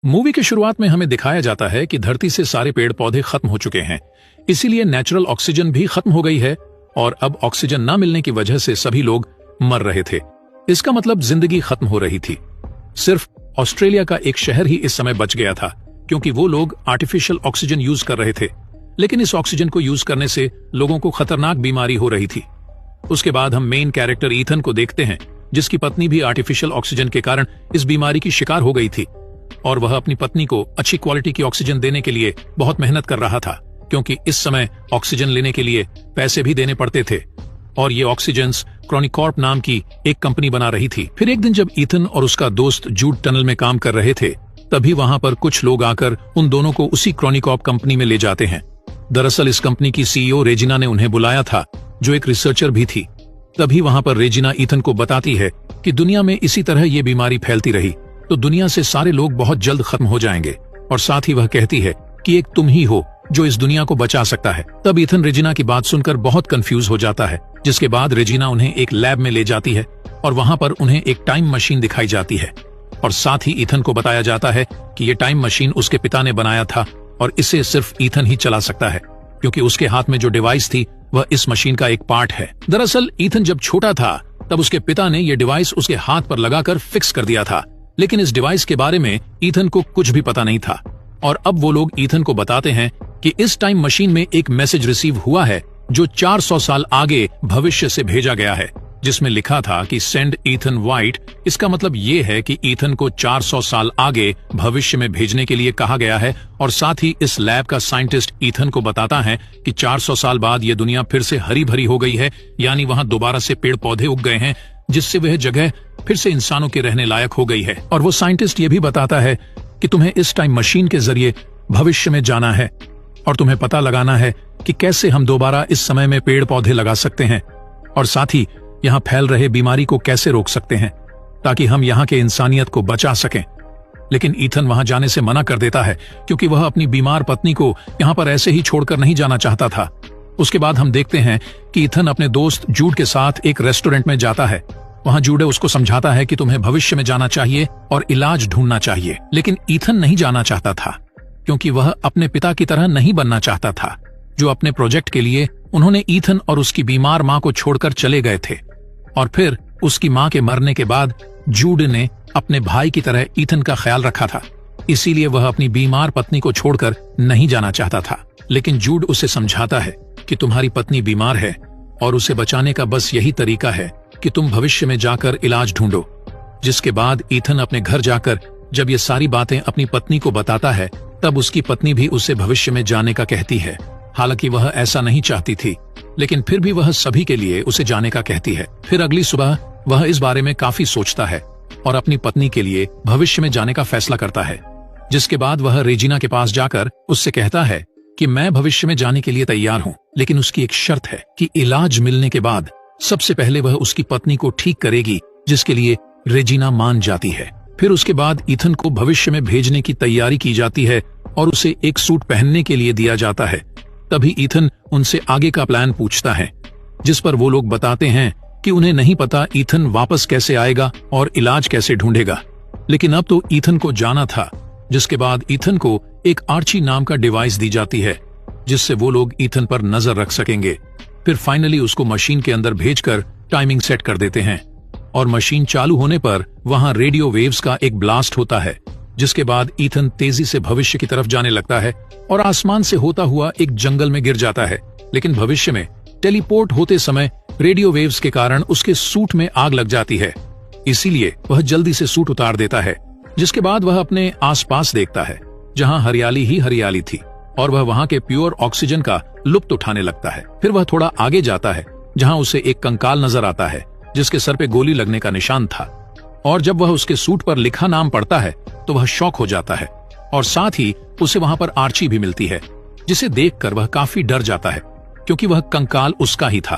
Movie की शुरुआत में हमें दिखाया जाता है कि धरती से सारे पेड़ पौधे खत्म हो चुके हैं, इसीलिए नेचुरल ऑक्सीजन भी खत्म हो गई है और अब ऑक्सीजन न मिलने की वजह से सभी लोग मर रहे थे। इसका मतलब जिंदगी खत्म हो रही थी। सिर्फ ऑस्ट्रेलिया का एक शहर ही इस समय बच गया था, क्योंकि वो लोग आर्टिफिशियल ऑक्सीजन यूज कर रहे थे। लेकिन इस ऑक्सीजन को यूज करने से लोगों को खतरनाक बीमारी हो रही थी। उसके बाद हम मेन कैरेक्टर ईथन को देखते हैं, जिसकी पत्नी भी आर्टिफिशियल ऑक्सीजन के कारण इस बीमारी की शिकार हो गई थी और वह अपनी पत्नी को अच्छी क्वालिटी की ऑक्सीजन देने के लिए बहुत मेहनत कर रहा था, क्योंकि इस समय ऑक्सीजन लेने के लिए पैसे भी देने पड़ते थे और ये ऑक्सीजन क्रॉनिकॉर्प नाम की एक कंपनी बना रही थी। फिर एक दिन जब ईथन और उसका दोस्त जूड टनल में काम कर रहे थे, तभी वहां पर कुछ लोग आकर उन दोनों को उसी क्रॉनिकॉर्प कंपनी में ले जाते हैं। दरअसल इस कंपनी की सीईओ रेजिना ने उन्हें बुलाया था, जो एक रिसर्चर भी थी। तभी वहां पर रेजिना ईथन को बताती है कि दुनिया में इसी तरह ये बीमारी फैलती रही तो दुनिया से सारे लोग बहुत जल्द खत्म हो जाएंगे, और साथ ही वह कहती है कि एक तुम ही हो जो इस दुनिया को बचा सकता है। तब ईथन रेजिना की बात सुनकर बहुत कंफ्यूज हो जाता है, जिसके बाद रेजिना उन्हें एक लैब में ले जाती है और वहां पर उन्हें एक टाइम मशीन दिखाई जाती है और साथ ही ईथन को बताया जाता है कि ये टाइम मशीन उसके पिता ने बनाया था और इसे सिर्फ ईथन ही चला सकता है, क्योंकि उसके हाथ में जो डिवाइस थी वह इस मशीन का एक पार्ट है। दरअसल ईथन जब छोटा था तब उसके पिता ने यह डिवाइस उसके हाथ पर लगाकर फिक्स कर दिया था, लेकिन इस डिवाइस के बारे में ईथन को कुछ भी पता नहीं था। और अब वो लोग ईथन को बताते हैं कि इस टाइम मशीन में एक मैसेज रिसीव हुआ है जो 400 साल आगे भविष्य से भेजा गया है, जिसमें लिखा था कि सेंड ईथन वाइट। इसका मतलब ये है कि ईथन को 400 साल आगे भविष्य में भेजने के लिए कहा गया है। और साथ ही इस लैब का साइंटिस्ट ईथन को बताता है कि 400 साल बाद ये दुनिया फिर से हरी भरी हो गई है, यानी वहां दोबारा से पेड़ पौधे उग गए हैं, जिससे वह जगह फिर से इंसानों के रहने लायक हो गई है। और वो साइंटिस्ट ये भी बताता है कि तुम्हें इस टाइम मशीन के जरिए भविष्य में जाना है और तुम्हें पता लगाना है कि कैसे हम दोबारा इस समय में पेड़ पौधे लगा सकते हैं और साथ ही यहाँ फैल रहे बीमारी को कैसे रोक सकते हैं, ताकि हम यहाँ के इंसानियत को बचा सकें। लेकिन ईथन वहां जाने से मना कर देता है, क्योंकि वह अपनी बीमार पत्नी को यहाँ पर ऐसे ही छोड़कर नहीं जाना चाहता था। उसके बाद हम देखते हैं कि ईथन अपने दोस्त जूड के साथ एक रेस्टोरेंट में जाता है। वहां जूड उसको समझाता है कि तुम्हें भविष्य में जाना चाहिए और इलाज ढूंढना चाहिए, लेकिन ईथन नहीं जाना चाहता था, क्योंकि वह अपने पिता की तरह नहीं बनना चाहता था, जो अपने प्रोजेक्ट के लिए उन्होंने ईथन और उसकी बीमार माँ को छोड़कर चले गए थे। और फिर उसकी माँ के मरने के बाद जूड ने अपने भाई की तरह ईथन का ख्याल रखा था, इसीलिए वह अपनी बीमार पत्नी को छोड़कर नहीं जाना चाहता था। लेकिन जूड उसे समझाता है कि तुम्हारी पत्नी बीमार है और उसे बचाने का बस यही तरीका है कि तुम भविष्य में जाकर इलाज ढूंढो। जिसके बाद ईथन अपने घर जाकर जब ये सारी बातें अपनी पत्नी को बताता है, तब उसकी पत्नी भी उसे भविष्य में जाने का कहती है। हालांकि वह ऐसा नहीं चाहती थी, लेकिन फिर भी वह सभी के लिए उसे जाने का कहती है। फिर अगली सुबह वह इस बारे में काफी सोचता है और अपनी पत्नी के लिए भविष्य में जाने का फैसला करता है। जिसके बाद वह रेजिना के पास जाकर उससे कहता है कि मैं भविष्य में जाने के लिए तैयार हूँ, लेकिन उसकी एक शर्त है कि इलाज मिलने के बाद सबसे पहले वह उसकी पत्नी को ठीक करेगी, जिसके लिए रेजिना मान जाती है। फिर उसके बाद ईथन को भविष्य में भेजने की तैयारी की जाती है और उसे एक सूट पहनने के लिए दिया जाता है। तभी ईथन उनसे आगे का प्लान पूछता है, जिस पर वो लोग बताते हैं कि उन्हें नहीं पता ईथन वापस कैसे आएगा और इलाज कैसे ढूंढेगा। लेकिन अब तो ईथन को जाना था। जिसके बाद ईथन को एक आर्ची नाम का डिवाइस दी जाती है, जिससे वो लोग ईथन पर नजर रख सकेंगे। फिर फाइनली उसको मशीन के अंदर भेजकर टाइमिंग सेट कर देते हैं और मशीन चालू होने पर वहां रेडियो वेव्स का एक ब्लास्ट होता है। जिसके बाद ईथन तेजी से भविष्य की तरफ जाने लगता है और आसमान से होता हुआ एक जंगल में गिर जाता है। लेकिन भविष्य में टेलीपोर्ट होते समय रेडियो वेव्स के कारण उसके सूट में आग लग जाती है, इसीलिए वह जल्दी से सूट उतार देता है। जिसके बाद वह अपने आसपास देखता है, जहां हरियाली ही हरियाली थी और वह वहां के प्योर ऑक्सीजन का लुत्फ उठाने लगता है। फिर वह थोड़ा आगे जाता है, जहां उसे एक कंकाल नजर आता है, जिसके सर पे गोली लगने का निशान था। और जब वह उसके सूट पर लिखा नाम पढ़ता है तो वह शॉक हो जाता है और साथ ही उसे वहां पर आर्ची भी मिलती है, जिसे देखकर वह काफी डर जाता है, क्योंकि वह कंकाल उसका ही था।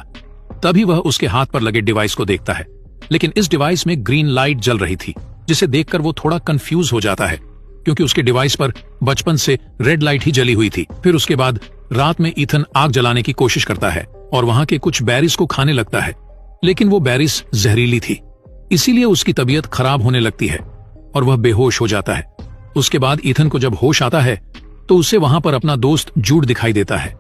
तभी वह उसके हाथ पर लगे डिवाइस को देखता है, लेकिन इस डिवाइस में ग्रीन लाइट जल रही थी, जिसे देखकर वो थोड़ा कंफ्यूज हो जाता है, क्योंकि उसके डिवाइस पर बचपन से रेड लाइट ही जली हुई थी। फिर उसके बाद रात में ईथन आग जलाने की कोशिश करता है और वहां के कुछ बेरीज को खाने लगता है, लेकिन वो बेरीज जहरीली थी, इसीलिए उसकी तबीयत खराब होने लगती है और वह बेहोश हो जाता है। उसके बाद ईथन को जब होश आता है तो उसे वहां पर अपना दोस्त जूड दिखाई देता है।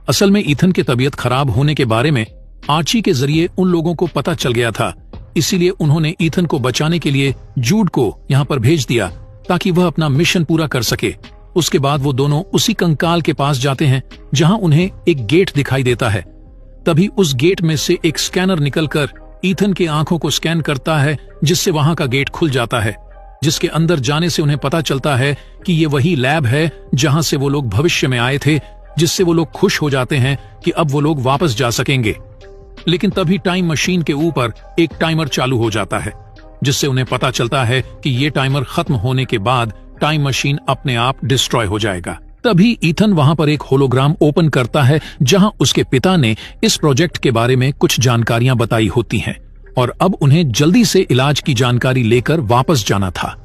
असल में ईथन की तबीयत खराब होने के बारे में आर्ची के जरिए उन लोगों को पता चल गया था, इसीलिए उन्होंने ईथन को बचाने के लिए जूड को यहाँ पर भेज दिया ताकि वह अपना मिशन पूरा कर सके। उसके बाद वो दोनों उसी कंकाल के पास जाते हैं जहां उन्हें एक गेट दिखाई देता है। तभी उस गेट में से एक स्कैनर निकलकर ईथन की आंखों को स्कैन करता है, जिससे वहां का गेट खुल जाता है, जिसके अंदर जाने से उन्हें पता चलता है कि ये वही लैब है जहां से वो लोग भविष्य में आए थे, जिससे वो लोग खुश हो जाते हैं कि अब वो लोग वापस जा सकेंगे। लेकिन तभी टाइम मशीन के ऊपर एक टाइमर चालू हो जाता है, जिससे उन्हें पता चलता है कि ये टाइमर खत्म होने के बाद टाइम मशीन अपने आप डिस्ट्रॉय हो जाएगा। तभी ईथन वहां पर एक होलोग्राम ओपन करता है जहां उसके पिता ने इस प्रोजेक्ट के बारे में कुछ जानकारियां बताई होती हैं और अब उन्हें जल्दी से इलाज की जानकारी लेकर वापस जाना था।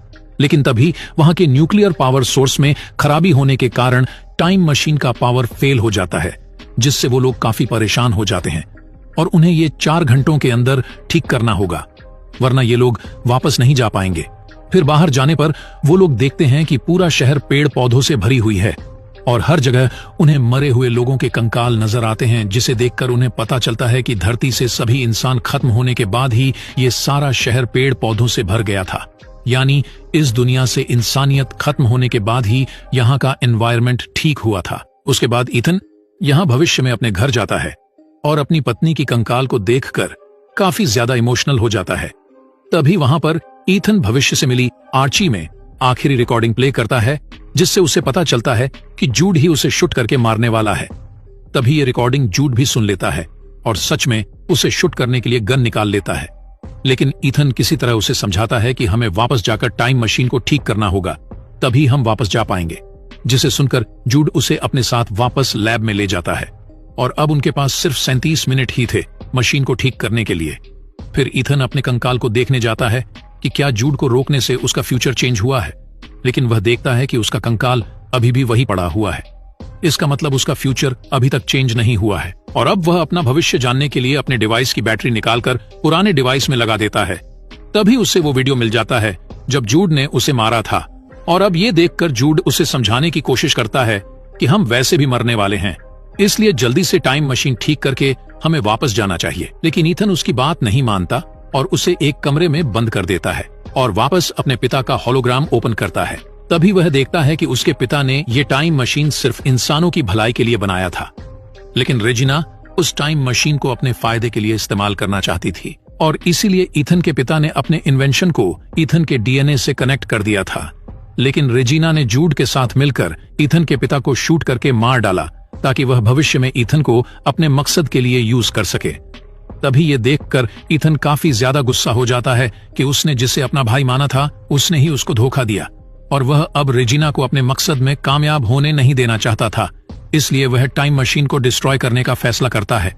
लेकिन तभी वहां के न्यूक्लियर पावर सोर्स में खराबी होने के कारण टाइम मशीन का पावर फेल हो जाता है, जिससे वो लोग काफी परेशान हो जाते हैं और उन्हें ये 4 घंटों के अंदर ठीक करना होगा, वरना ये लोग वापस नहीं जा पाएंगे। फिर बाहर जाने पर वो लोग देखते हैं कि पूरा शहर पेड़ पौधों से भरी हुई है और हर जगह उन्हें मरे हुए लोगों के कंकाल नजर आते हैं, जिसे देखकर उन्हें पता चलता है कि धरती से सभी इंसान खत्म होने के बाद ही ये सारा शहर पेड़ पौधों से भर गया था। यानी इस दुनिया से इंसानियत खत्म होने के बाद ही यहाँ का एनवायरनमेंट ठीक हुआ था। उसके बाद ईथन यहाँ भविष्य में अपने घर जाता है और अपनी पत्नी की कंकाल को देखकर काफी ज्यादा इमोशनल हो जाता है। तभी वहां पर ईथन भविष्य से मिली आर्ची में आखिरी रिकॉर्डिंग प्ले करता है, जिससे उसे पता चलता है कि जूड ही उसे शूट करके मारने वाला है। तभी ये रिकॉर्डिंग जूड भी सुन लेता है और सच में उसे शूट करने के लिए गन निकाल लेता है। लेकिन ईथन किसी तरह उसे समझाता है कि हमें वापस जाकर टाइम मशीन को ठीक करना होगा, तभी हम वापस जा पाएंगे। जिसे सुनकर जूड उसे अपने साथ वापस लैब में ले जाता है और अब उनके पास सिर्फ 37 मिनट ही थे मशीन को ठीक करने के लिए। फिर ईथन अपने कंकाल को देखने जाता है कि क्या जूड को रोकने से उसका फ्यूचर चेंज हुआ है, लेकिन वह देखता है कि उसका कंकाल अभी भी वही पड़ा हुआ है। इसका मतलब उसका फ्यूचर अभी तक चेंज नहीं हुआ है और अब वह अपना भविष्य जानने के लिए अपने डिवाइस की बैटरी निकालकर पुराने डिवाइस में लगा देता है। तभी उससे वो वीडियो मिल जाता है जब जूड ने उसे मारा था और अब ये देखकर जूड उसे समझाने की कोशिश करता है कि हम वैसे भी मरने वाले हैं, इसलिए जल्दी से टाइम मशीन ठीक करके हमें वापस जाना चाहिए। लेकिन ईथन उसकी बात नहीं मानता और उसे एक कमरे में बंद कर देता है और वापस अपने पिता का होलोग्राम ओपन करता है। तभी वह देखता है कि उसके पिता ने ये टाइम मशीन सिर्फ इंसानों की भलाई के लिए बनाया था, लेकिन रेजिना उस टाइम मशीन को अपने फायदे के लिए इस्तेमाल करना चाहती थी और इसीलिए ईथन के पिता ने अपने इन्वेंशन को ईथन के डीएनए से कनेक्ट कर दिया था। लेकिन रेजिना ने जूड के साथ मिलकर ईथन के पिता को शूट करके मार डाला ताकि वह भविष्य में ईथन को अपने मकसद के लिए यूज कर सके। तभी ये देखकर ईथन काफी ज्यादा गुस्सा हो जाता है कि उसने जिसे अपना भाई माना था उसने ही उसको धोखा दिया और वह अब रेजिना को अपने मकसद में कामयाब होने नहीं देना चाहता था, इसलिए वह टाइम मशीन को डिस्ट्रॉय करने का फैसला करता है।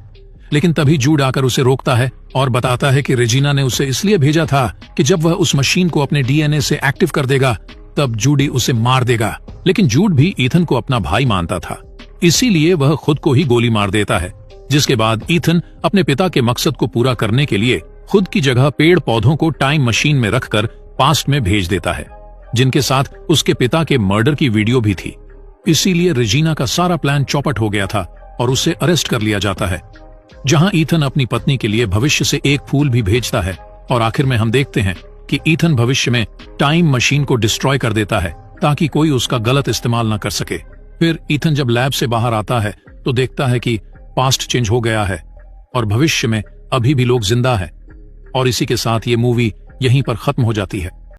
लेकिन तभी जूड आकर उसे रोकता है और बताता है कि रेजिना ने उसे इसलिए भेजा था कि जब वह उस मशीन को अपने डीएनए से एक्टिव कर देगा तब जूडी उसे मार देगा। लेकिन जूड भी ईथन को अपना भाई मानता था, इसीलिए वह खुद को ही गोली मार देता है। जिसके बाद ईथन अपने पिता के मकसद को पूरा करने के लिए खुद की जगह पेड़ पौधों को टाइम मशीन में रखकर पास्ट में भेज देता है, जिनके साथ उसके पिता के मर्डर की वीडियो भी थी। इसीलिए रेजिना का सारा प्लान चौपट हो गया था और उसे अरेस्ट कर लिया जाता है, जहां ईथन अपनी पत्नी के लिए भविष्य से एक फूल भी भेजता है और आखिर में हम देखते हैं कि ईथन भविष्य में टाइम मशीन को डिस्ट्रॉय कर देता है ताकि कोई उसका गलत इस्तेमाल न कर सके। फिर ईथन जब लैब से बाहर आता है तो देखता है कि पास्ट चेंज हो गया है और भविष्य में अभी भी लोग जिंदा है। और इसी के साथ ये मूवी यहीं पर खत्म हो जाती है।